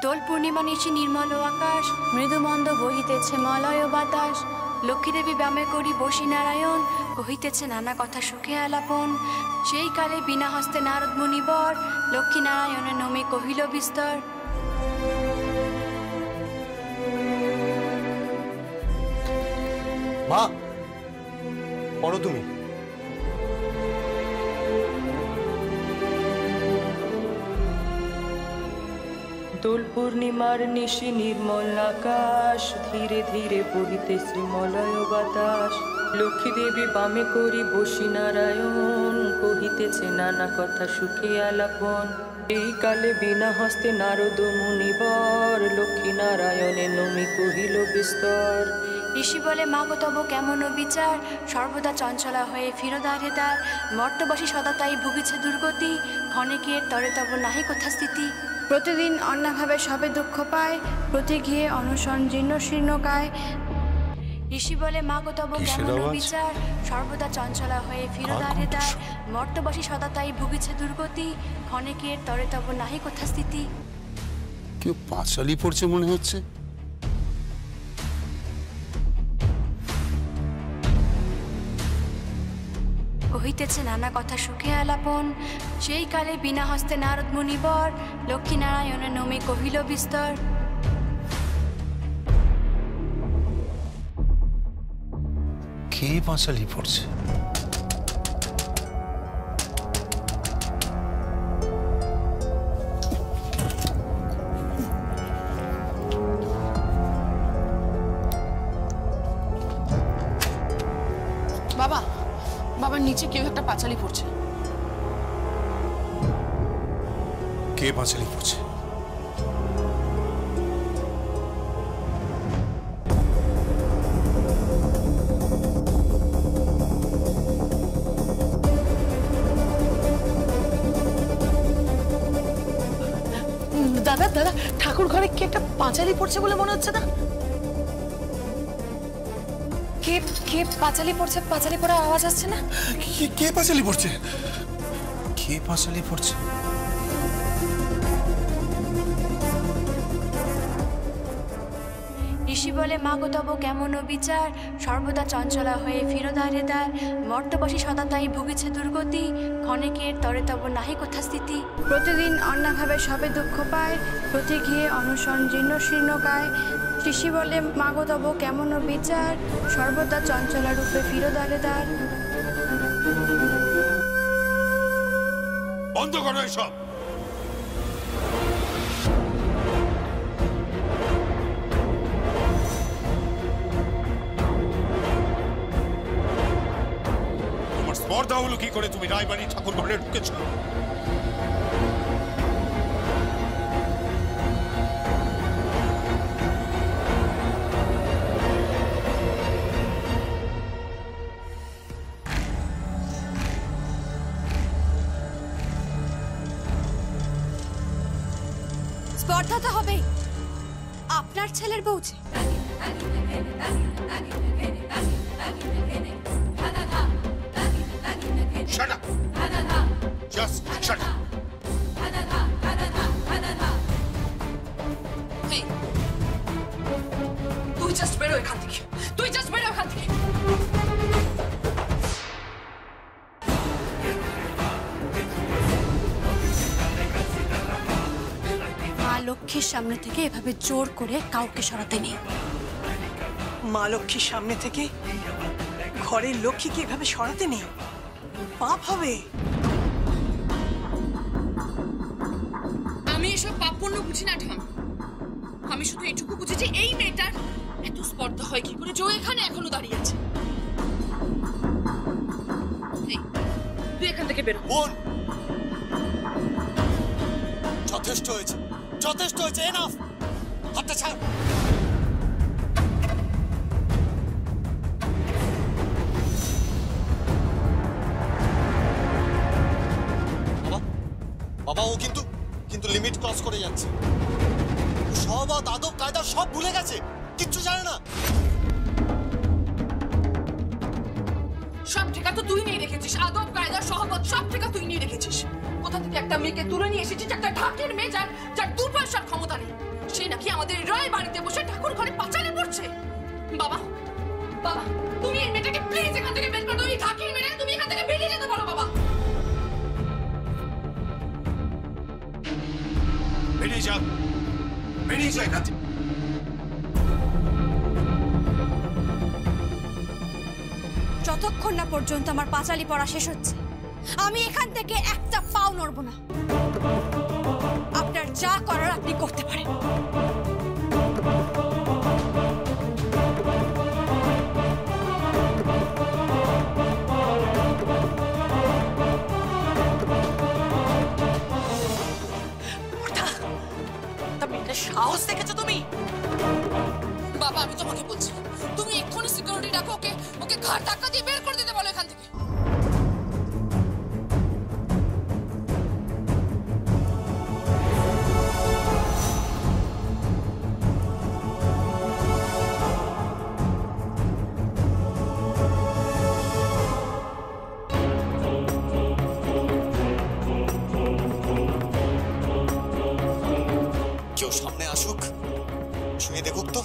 দোল পূর্ণিমা নিশি নির্মল আকাশ, মৃদুমন্দ বহিতেছে মলয় বাতাস। লক্ষ্মীদেবী ব্যামে করি বসি নারায়ণ, কহিতেছে নানা কথা সুখে আলাপন। সেই কালে বিনা হস্তে নারদ মুনিবর, লক্ষ্মী নারায়ণের নমে কহিল বিস্তর। মা, পড়ো তুমি। দোল পূর্ণিমার নিশি নির্মল আকাশ, ধীরে ধীরে বহিতেছে মলয় বাতাস। লক্ষ্মী দেবী বামে করি বসি নারায়ণ, কহিতেছে নানা কথা সুখে আলাপন। এই কালে বিনা হস্তে নারদ মুনিবর, লক্ষ্মী নারায়ণের নমি কহিল বিস্তর। ঋষি বলে মাগো তব কেমন বিচার, সর্বদা চঞ্চলা হয়ে ফিরোদ্বারে দ্বার। মর্তবাসী সদা তাই ভুগিছে দুর্গতি, ক্ষণিকের তরে তব নাহি কোথা স্থিতি। প্রতিদিন অন্যভাবে সবে দুঃখ পায়, প্রতি গৃহে অনশন জীর্ণ শীর্ণকায়। ঋষি বলে মাগো তব কেমন বিচার, সর্বদা চঞ্চলা হয়ে ফিরোদ্বারে দ্বার। মর্তবাসী সদা তাই ভুগিছে দুর্গতি, ক্ষণিকের তরে তব নাহি কোথা স্থিতি। কেউ পাঁচালি পড়ছে মনে হচ্ছে। কহিতেছে নানা কথা সুখে আলাপন। সেই কালে বিনা হস্তে নারদ মুনিবর, লক্ষ্মী নারায়ণের নমে কহিল বিস্তর। কে পাঁচালি পড়ছে? বাবা, বাবার নিচে কেউ একটা পাঁচালি পড়ছে। কে পাঁচালি পড়ছে? দাদা দাদা, ঠাকুর ঘরে কে একটা পাঁচালি পড়ছে বলে মনে হচ্ছে না? কে কে পাঁচালি পড়ছে? পাঁচালি পড়ার আওয়াজ আসছে না? কে পাঁচালি পড়ছে? কে পাঁচালি পড়ছে? ঋষি বলে মাগো তব কেমন বিচার, সর্বদা চঞ্চলা হয়ে ফিরোদ্বারে দ্বার। মর্তবাসী সদা তাই ভুগিছে দুর্গতি, ক্ষণিকের তরে তব নাহি কোথা স্থিতি। প্রতিদিন অন্যভাবে সবে দুঃখ পায়, প্রতি গৃহে অনশন জীর্ণ শীর্ণকায়। ঋষি বলে মাগো তব কেমন বিচার, সর্বদা চঞ্চলা রূপে ফিরোদ্বারে দ্বার। বন্ধ করো এসব। তোমার স্পর্ধা হলো কি করে তুমি রায়বাড়ি ঠাকুর ঘরে ঢুকেছ? স্পর্ধা তো হবেই, আপনার ছেলের বউ যে। Shut up! Just shut up! তুই জাস্ট বেরো এখান থেকে, তুই জাস্ট বেরো এখান থেকে। মা লক্ষ্মীর সামনে থেকে এভাবে জোর করে কাউকে সরাতে নেই। মা লক্ষ্মীর সামনে থেকে ঘরের লক্ষ্মীকে এভাবে সরাতে নেই, পাপ হবে। আমি এসব পাপ পুণ্য বুঝি না ঠাম। আমি শুধু এইটুকু বুঝি যে এই মেয়েটার এত স্পর্ধা হয় কি করে যে ও এখানে এখনো দাঁড়িয়ে আছে। তুই এখান থেকে বেরো। বোন, যথেষ্ট হয়েছে, যথেষ্ট হয়েছে, এনাফ। হাতটা ছাড়। বাবা, ও কিন্তু লিমিট ক্রস করে যাচ্ছে। সব আদব কায়দা সব ভুলে গেছে, কিচ্ছু জানে না। সব ঠিকা তো তুই নিয়ে রেখেছিস, আদব কায়দা সহবত সব ঠিকা তুই নিয়ে রেখেছিস। কোথা থেকে একটা মেয়েকে তুলে নিয়ে এসেছিস, একটা ঢাকের মেয়ে যার 2 পয়সার ক্ষমতা নেই। আমাদের রায় বাড়িতে বসে ঠাকুর ঘরে পাঁচালি পড়ছে। বাবা, বাবা, তুমি এই মেয়েটাকে প্লিজ এখান থেকে বের করে দাও। এই ঢাকির মেয়েটাকে তুমি এখান থেকে বেরিয়ে যেতে পারো বাবা। বেরিয়ে যা, বেরিয়ে যা এখান থেকে। যতক্ষণ না পর্যন্ত আমার পাঁচালি পড়া শেষ হচ্ছে আমি এখান থেকে একটা পাও নড়ব না। আপনার যা করার আপনি করতে পারেন। সাহস দেখেছো তুমি? বাবা আমি তোমাকে বলছি, তুমি এক্ষুনি সিকিউরিটি ডাকো, ওকে ওকে ঘাট ধাক্কা দিয়ে বের করে দিতে বলো এখান থেকে। কেউ সামনে আসুক, শুয়ে দেখুক তো।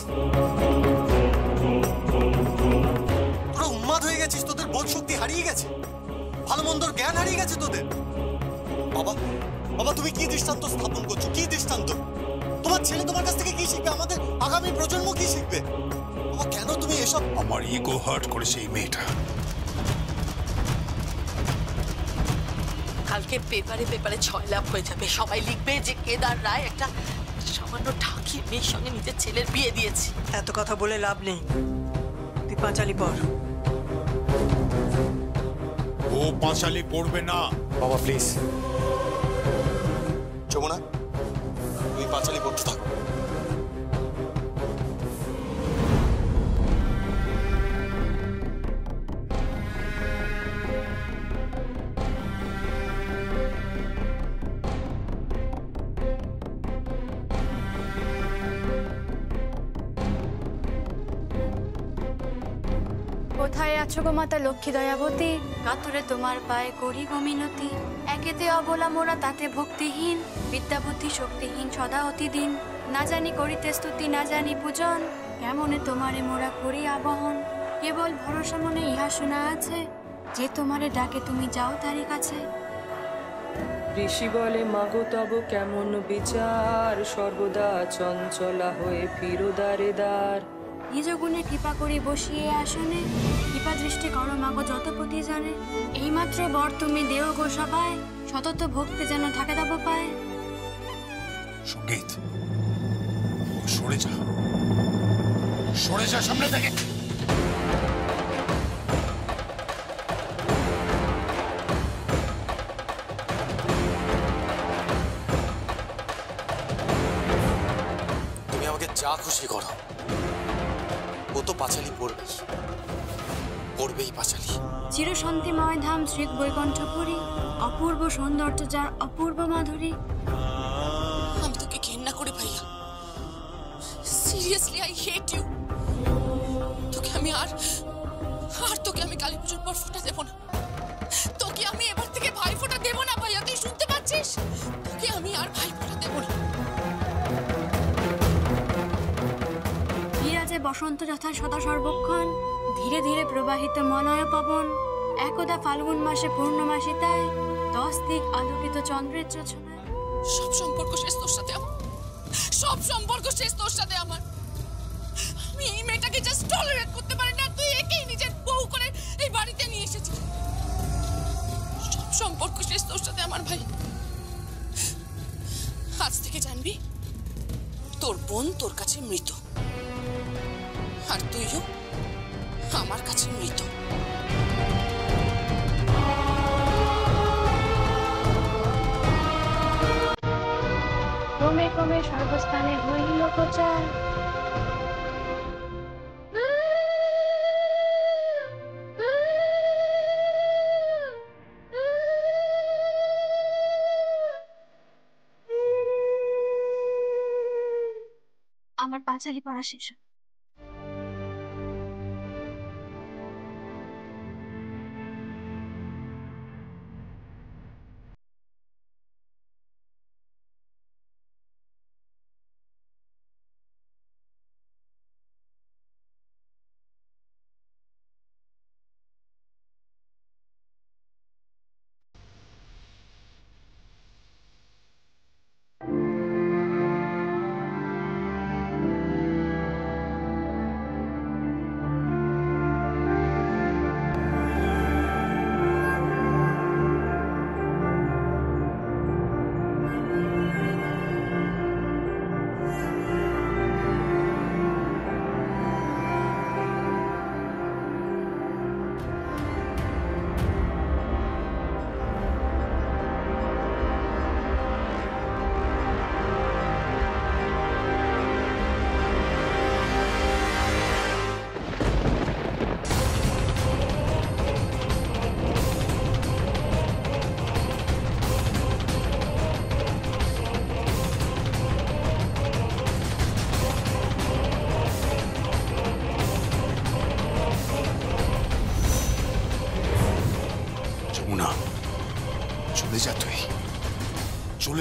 তোরা উন্মাদ হয়ে গেছিস, তোদের বোধ শক্তি হারিয়ে গেছে, ভালো মন্দর জ্ঞান হারিয়ে গেছে তোদের। বাবা, বাবা তুমি কি দৃষ্টান্ত স্থাপন করছো? কি দৃষ্টান্ত? তোমার ছেলে তোমার কাছ থেকে কি শিখবে? আমাদের আগামী প্রজন্ম কি শিখবে? বাবা কেন তুমি এসব? আমার ইগো হার্ট করেছে এই মেয়েটা। কালকে পেপারে পেপারে 6 লাভ হয়ে যাবে, সবাই লিখবে যে কেদার রায় একটা সামান্য ঢাকির মেয়ের সঙ্গে নিজের ছেলের বিয়ে দিয়েছে। এত কথা বলে লাভ নেই, তুই পাঁচালি পড়। ও পাঁচালি পড়বে না। বাবা প্লিজ। যমুনা তুই পাঁচালি পড়তে থাকো। কোথায় আছো গো মাতা লক্ষ্মী দয়াবতী? কাতরে তোমার পায়ে করি গো মিনতি। একেতে অবলা মোরা তাতে ভক্তিহীন, বিদ্যা বুদ্ধি শক্তিহীন সদা অতিদিন। না জানি করিতে স্তুতি না জানি পূজন, কেমনে তোমারে মোরা করি আবহন। কেবল ভরসা মনে ইহা শোনা আছে, যে তোমারে ডাকে তুমি যাও তারই কাছে। ঋষি বলে মাগো তব কেমন বিচার, সর্বদা চঞ্চলা হয়ে ফিরো দ্বারে দ্বার। নিজ গুণে কৃপা করি বসিয়ে আসনে, কৃপা দৃষ্টি করো মাগো যত প্রতি জানে। এইমাত্র বর তুমি দেও গো সবাই, সতত ভক্তি যেন থাকে তব পায়। সঙ্গীত, সরে যা, সরে যা সামনে থেকে। তুমি আমাকে যা খুশি করো, ও তো পাঁচালি পড়বেই, পড়বেই পাঁচালি। চিরশান্তিময় ধাম শ্রী বৈকুণ্ঠপুরী, অপূর্ব সৌন্দর্য যার অপূর্ব মাধুরী। আমি তোকে ঘেন্না করি ভাইয়া, সিরিয়াসলি আই হেট ইউ। তোকে আমি আর তোকে আমি কালী পুজোর পর ফোঁটা দেবো না। তোকে আমি এবার থেকে ভাই ফোঁটা দেবো না ভাইয়া, তুই শুনতে পাচ্ছিস? তোকে আমি আর ভাই ফোঁটা দেবো না। বিরাজে বসন্ত যথা সদা সর্বক্ষণ, ধীরে ধীরে প্রবাহিত মলয় পবন। একদা ফাল্গুন মাসে পূর্ণমাসী তাই, 10 দিক আলোকিত চন্দ্রের যোছনায়। সব সম্পর্ক শেষ তোর সাথে আমার, সব সম্পর্ক শেষ তোর সাথে আমার। আমি এই মেয়েটাকে জাস্ট টলারেট করতে পারি না, তুই একেই নিজের বউ করে এই বাড়িতে নিয়ে এসেছিস। সব সম্পর্ক শেষ তোর সাথে আমার ভাই। আজ থেকে জানবি তোর বোন তোর কাছে মৃত, আর তুইও আমার কাছে মৃত। ক্রমে ক্রমে সর্বস্থানে হইল প্রচার। আমার পাঁচালি পড়া শেষ।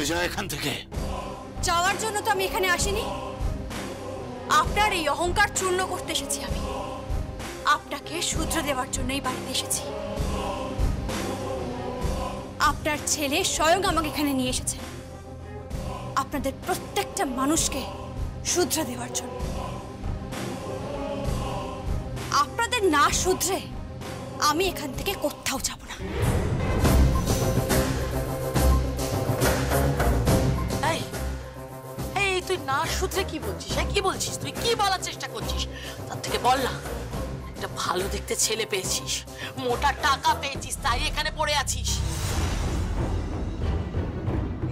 যা এখান থেকে। যাওয়ার জন্য তো আমি এখানে আসিনি, আপনার এই অহংকার চূর্ণ করতে এসেছি। আমি আপনাকে শুধরে দেওয়ার জন্য এই বাড়িতে এসেছি। আপনার ছেলে স্বয়ং আমাকে এখানে নিয়ে এসেছে আপনাদের প্রত্যেকটা মানুষকে শুধরে দেওয়ার জন্য। আপনাদের না শুধরে আমি এখান থেকে কোথাও যাব না। তুই না শুধরে কি বলছিস? কি বলছিস তুই? কি বলার চেষ্টা করছিস? তার থেকে বল না, একটা ভালো দেখতে ছেলে পেয়েছিস, মোটা টাকা পেয়েছিস, তাই এখানে পড়ে আছিস।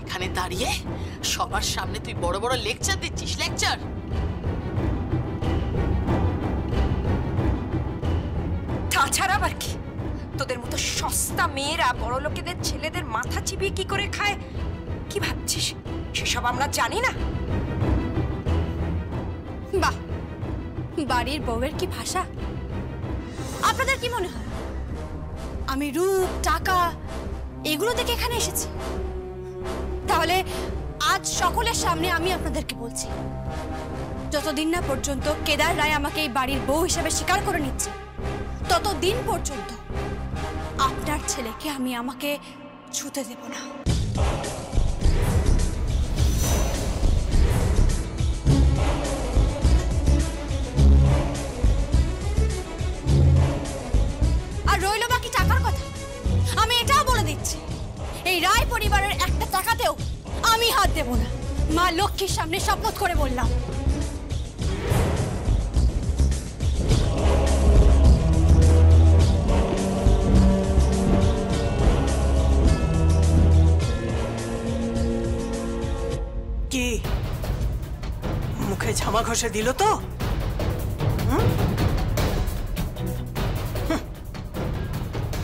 এখানে দাঁড়িয়ে সবার সামনে তুই বড় বড় লেকচার দিচ্ছিস। লেকচার? তাছাড়া আবার কি? তোদের মতো সস্তা মেয়েরা বড় লোকেদের ছেলেদের মাথা চিবিয়ে কি করে খায় কি ভাবছিস? সেসব আমরা জানি না। বাহ, বাড়ির বউয়ের কি ভাষা! আপনাদের কি মনে হয় আমি রূপ টাকা এগুলো দেখে এখানে এসেছি? তাহলে আজ সকলের সামনে আমি আপনাদেরকে বলছি, যতদিন না পর্যন্ত কেদার রায় আমাকে এই বাড়ির বউ হিসেবে স্বীকার করে নিচ্ছে, ততদিন পর্যন্ত আপনার ছেলেকে আমি আমাকে ছুতে দেব না। আর রইল বাকি টাকার কথা। আমি এটাও বলে দিচ্ছি, এই রায় পরিবারের একটা টাকাতেও আমি হাত দেব না। মা লক্ষ্মীর সামনে শপথ করে বললাম। কি মুখে ঝামা ঘষে দিল তো?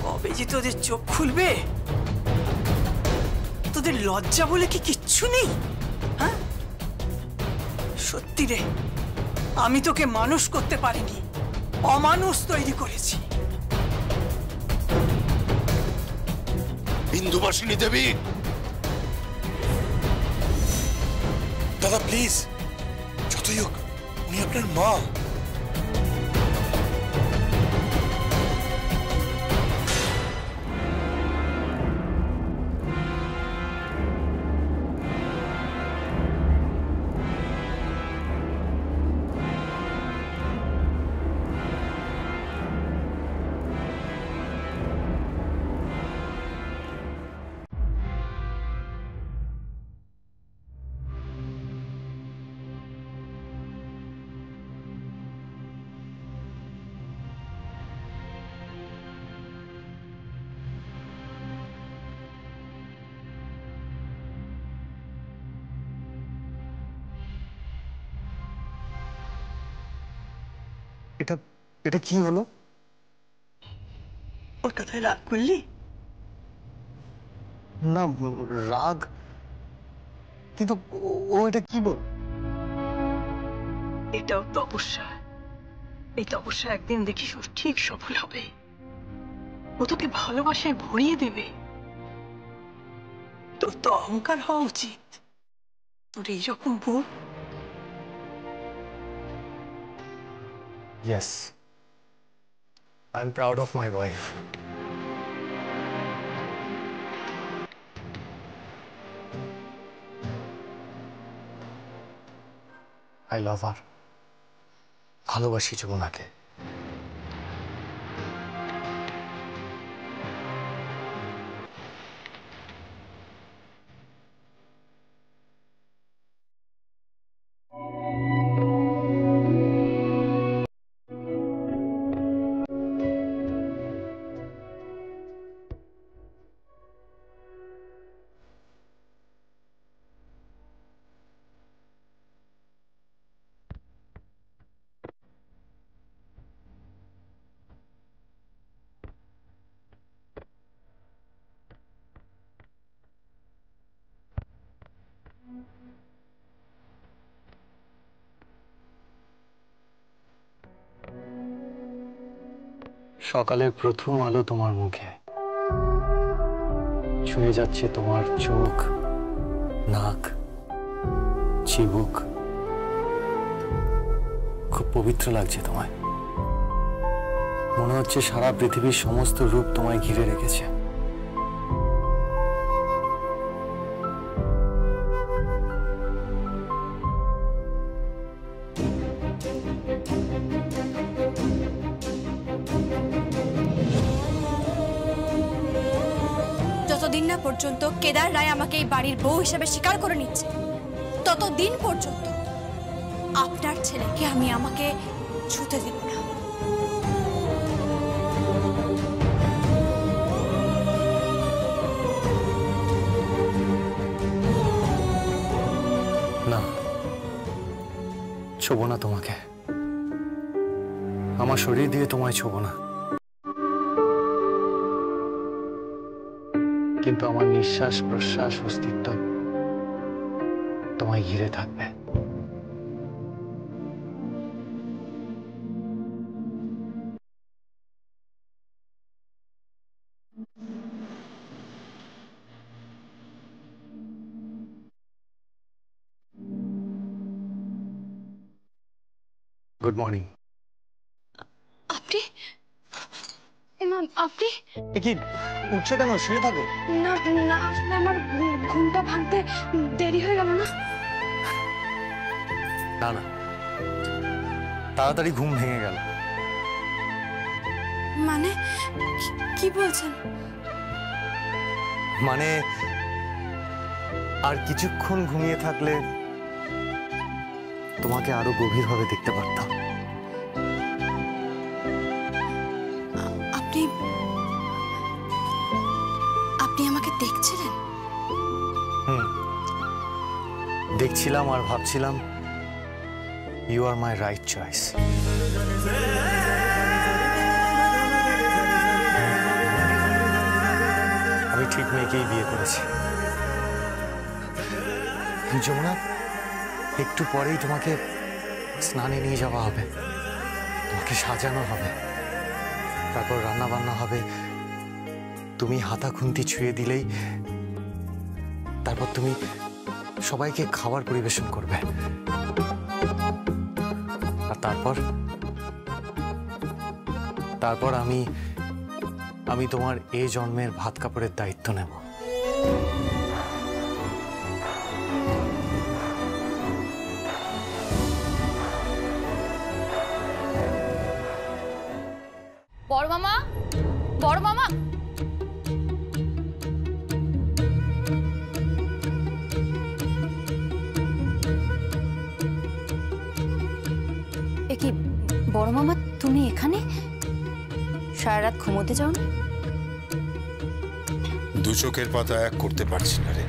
কবে যে তোদের চোখ খুলবে? তোদের লজ্জা বলে কি কিচ্ছু নেই? হ্যাঁ, সত্যি রে, আমি তোকে মানুষ করতে পারিনি, অমানুষ তৈরি করেছি। বিন্দুবাসিনী দেবী, দাদা প্লিজ, যতই হোক উনি আপনার মা। এটা এটা কি হলো? ওর কথায় রাগ করলি? না রাগ, কিন্তু ও এটা কি বল? এটাও তপস্যা। এই তপস্যা একদিন দেখিস ও ঠিক সফল হবে। ও তোকে ভালোবাসায় ভরিয়ে দেবে। তোর তো অহংকার হওয়া উচিত, তোর এইরকম বউ। Yes, I'm proud of my wife. I love her. ভালোবাসি যমুনাকে। সকালের প্রথম আলো তোমার মুখে ছুঁয়ে যাচ্ছে, তোমার চোখ নাক, চিবুক, খুব পবিত্র লাগছে তোমায়। মনে হচ্ছে সারা পৃথিবীর সমস্ত রূপ তোমায় ঘিরে রেখেছে। যতদিন না পর্যন্ত কেদার রায় আমাকে এই বাড়ির বউ হিসেবে স্বীকার করে নিচ্ছে, ততদিন পর্যন্ত আপনার ছেলেকে আমি আমাকে ছুতে দেব না। না, ছোবো না তোমাকে। আমার শরীর দিয়ে তোমায় ছোবো না, কিন্তু আমার নিঃশ্বাস প্রশ্বাস অস্তিত্ব তোমায় ঘিরে থাকবে। Good morning. আপনি আপনি কি উঠছে কেন? শুয়ে থাকো। না না, আসলে আমার ঘুমটা ভাঙতে দেরি হয়ে গেল না। না না, তাড়াতাড়ি ঘুম ভেঙে গেল। মানে কি বলছেন? মানে আর কিছুক্ষণ ঘুমিয়ে থাকলে তোমাকে আরো গভীরভাবে দেখতে পারতাম। আপনি আপনি আমাকে দেখছিলেন? দেখছিলাম আর ভাবছিলাম you are my right choice. আমি ঠিক মেয়েকেই বিয়ে করেছি। যমুনা, একটু পরেই তোমাকে স্নানে নিয়ে যাওয়া হবে, তোমাকে সাজানো হবে, তারপর রান্না বান্না হবে। তুমি হাতা খুন্তি ছুঁয়ে দিলেই তারপর তুমি সবাইকে খাবার পরিবেশন করবে। আর তারপর আমি তোমার এ জন্মের ভাত কাপড়ের দায়িত্ব নেব। বড় মামা, বড় মামা, এ কি বড় মামা, তুমি এখানে? সারা রাত ঘুমোতে যাও না? দু চোখের পাতা এক করতে পারছি না রে।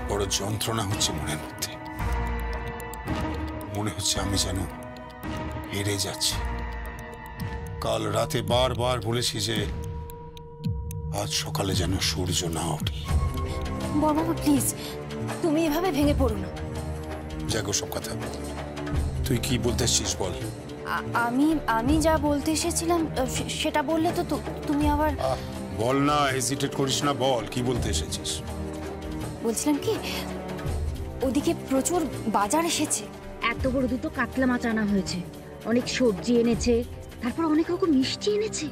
বড় যন্ত্রণা হচ্ছে মনের মধ্যে। মনে হচ্ছে আমি যেন হেরে যাচ্ছি। কাল রাতে বারবার বলেছি যে আজ সকালে যেন সূর্য না ওঠে। বড় মামা প্লিজ, তুমি এভাবে ভেঙে পড়ো না। যাগো সব কথা, তুই কি বলতে এসেছিস বল। আমি যা বলতে এসেছিলাম সেটা বললে তো তুমি আবার। বল না, হেজিটেট করিস না, বল কি বলতে এসেছিস। বলছিলাম কি, ওদিকে প্রচুর বাজার এসেছে। এত বড় দুটো কাতলা মাছ আনা হয়েছে, অনেক সবজি এনেছে, তারপর অনেক রকম মিষ্টি এনেছে।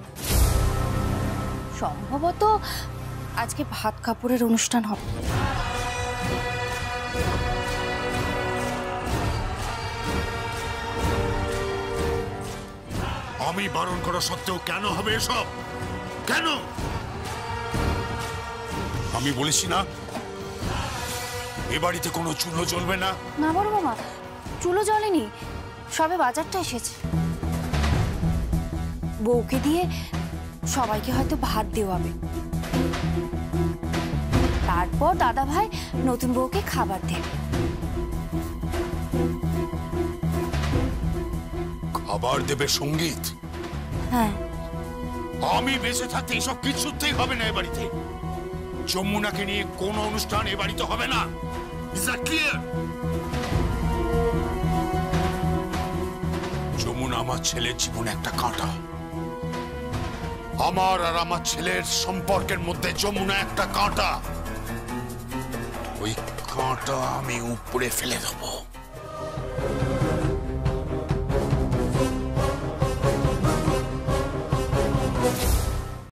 সম্ভবত আজকে ভাত কাপড়ের অনুষ্ঠান হবে। আমি বারণ করা সত্ত্বেও কেন হবে এসব? কেন? আমি বলেছি না এ বাড়িতে কোনো চুলো জ্বলবে না। না বড় মামা, চুলো জ্বলেনি, সবে বাজারটা এসেছে। বউকে দিয়ে সবাইকে হয়তো ভাত দেওয়াবে, তারপর দাদা ভাই নতুন বউকে খাবার দেবে। খাবার দেবে সঙ্গীত? হ্যাঁ। আমি বেঁচে থাকতে এসব কিছুতেই হবে না এ বাড়িতে। যমুনাকে নিয়ে কোনো অনুষ্ঠান এ বাড়িতে হবে না। Is that clear? যমুনা আমার ছেলের জীবনে একটা কাঁটা। আমার আর আমার ছেলের সম্পর্কের মধ্যে যমুনা একটা কাঁটা, ওই কাঁটা আমি উপরে ফেলে দেবো।